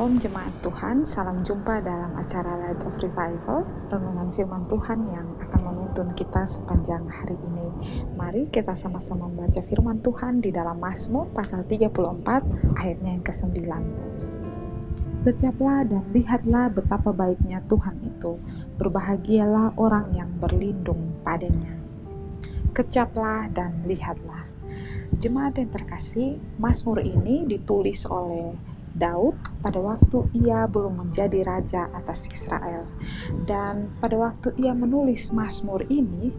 Shalom jemaat Tuhan, salam jumpa dalam acara Light of Revival, renungan firman Tuhan yang akan menuntun kita sepanjang hari ini. Mari kita sama-sama membaca firman Tuhan di dalam Mazmur pasal 34 ayatnya yang ke-9. Kecaplah dan lihatlah betapa baiknya Tuhan itu, berbahagialah orang yang berlindung padanya. Kecaplah dan lihatlah. Jemaat yang terkasih, Mazmur ini ditulis oleh Daud pada waktu ia belum menjadi raja atas Israel. Dan pada waktu ia menulis Mazmur ini,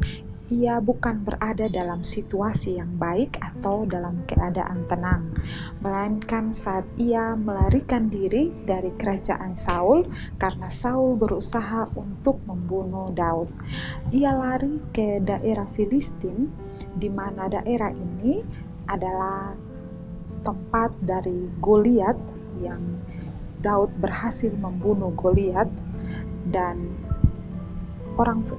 ia bukan berada dalam situasi yang baik atau dalam keadaan tenang, melainkan saat ia melarikan diri dari kerajaan Saul karena Saul berusaha untuk membunuh Daud. Ia lari ke daerah Filistin, di mana daerah ini adalah tempat dari Goliat yang Daud berhasil membunuh Goliat, dan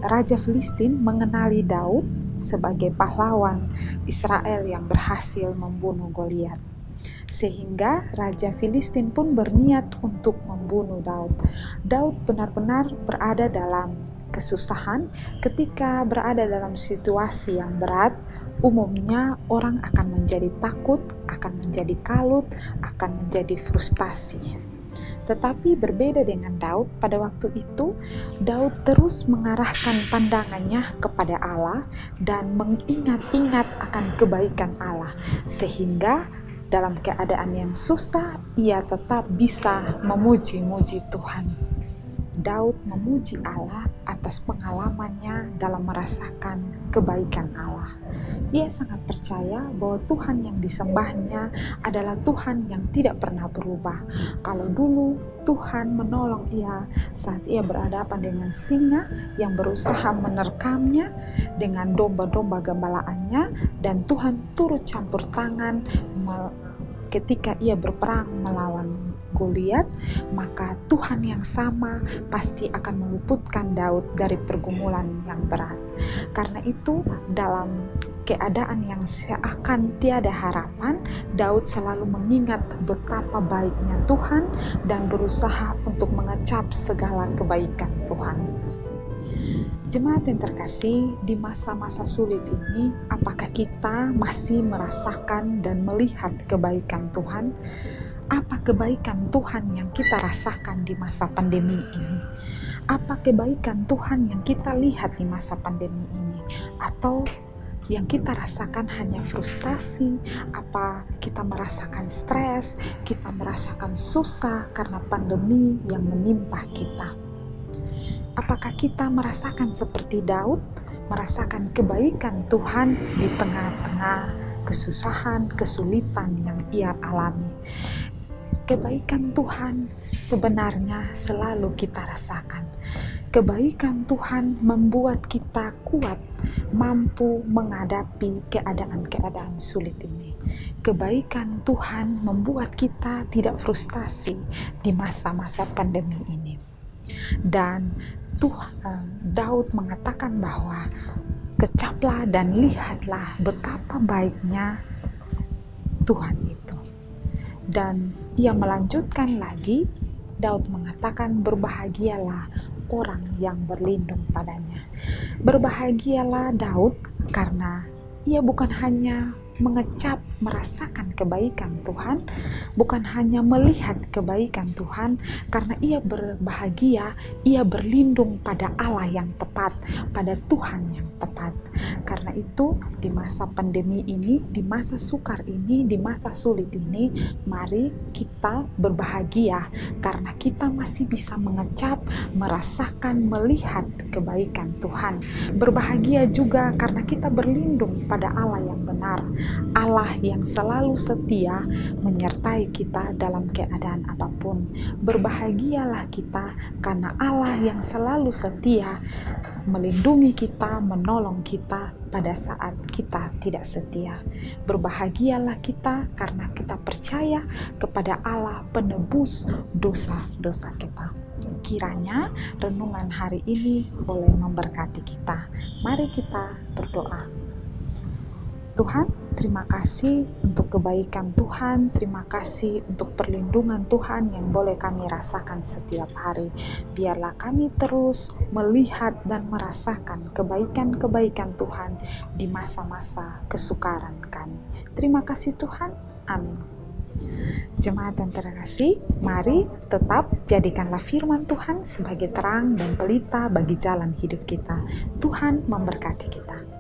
Raja Filistin mengenali Daud sebagai pahlawan Israel yang berhasil membunuh Goliat. Sehingga Raja Filistin pun berniat untuk membunuh Daud. Daud benar-benar berada dalam kesusahan. Ketika berada dalam situasi yang berat, umumnya orang akan menjadi takut, akan menjadi kalut, akan menjadi frustasi. Tetapi berbeda dengan Daud, pada waktu itu Daud terus mengarahkan pandangannya kepada Allah dan mengingat-ingat akan kebaikan Allah, sehingga dalam keadaan yang susah ia tetap bisa memuji-muji Tuhan. Daud memuji Allah atas pengalamannya dalam merasakan kebaikan Allah. Ia sangat percaya bahwa Tuhan yang disembahnya adalah Tuhan yang tidak pernah berubah. Kalau dulu Tuhan menolong ia saat ia berhadapan dengan singa yang berusaha menerkamnya dengan domba-domba gembalaannya, dan Tuhan turut campur tangan ketika ia berperang melawan Goliat, maka Tuhan yang sama pasti akan meluputkan Daud dari pergumulan yang berat. Karena itu, dalam keadaan yang seakan tiada harapan, Daud selalu mengingat betapa baiknya Tuhan dan berusaha untuk mengecap segala kebaikan Tuhan. Jemaat yang terkasih, di masa-masa sulit ini, apakah kita masih merasakan dan melihat kebaikan Tuhan? Apa kebaikan Tuhan yang kita rasakan di masa pandemi ini? Apa kebaikan Tuhan yang kita lihat di masa pandemi ini? Atau yang kita rasakan hanya frustasi? Apa kita merasakan stres? Kita merasakan susah karena pandemi yang menimpa kita? Apakah kita merasakan seperti Daud, merasakan kebaikan Tuhan di tengah-tengah kesusahan, kesulitan yang ia alami? Kebaikan Tuhan sebenarnya selalu kita rasakan. Kebaikan Tuhan membuat kita kuat, mampu menghadapi keadaan-keadaan sulit ini. Kebaikan Tuhan membuat kita tidak frustasi di masa-masa pandemi ini. Dan Daud mengatakan bahwa kecaplah dan lihatlah betapa baiknya Tuhan itu. Dan ia melanjutkan lagi, Daud mengatakan berbahagialah orang yang berlindung padanya. Berbahagialah Daud karena ia bukan hanya mengecap, merasakan kebaikan Tuhan, bukan hanya melihat kebaikan Tuhan, karena ia berbahagia, ia berlindung pada Allah yang tepat, pada Tuhan yang tepat. Karena itu, di masa pandemi ini, di masa sukar ini, di masa sulit ini, mari kita berbahagia karena kita masih bisa mengecap, merasakan, melihat kebaikan Tuhan. Berbahagia juga karena kita berlindung pada Allah yang benar, Allah yang selalu setia menyertai kita dalam keadaan apapun. Berbahagialah kita karena Allah yang selalu setia melindungi kita, menolong kita pada saat kita tidak setia. Berbahagialah kita karena kita percaya kepada Allah penebus dosa-dosa kita. Kiranya renungan hari ini boleh memberkati kita. Mari kita berdoa. Tuhan, Terima kasih untuk kebaikan Tuhan, terima kasih untuk perlindungan Tuhan yang boleh kami rasakan setiap hari. Biarlah kami terus melihat dan merasakan kebaikan-kebaikan Tuhan di masa-masa kesukaran kami. Terima kasih Tuhan, amin. Jemaat yang terkasih, mari tetap jadikanlah firman Tuhan sebagai terang dan pelita bagi jalan hidup kita. Tuhan memberkati kita.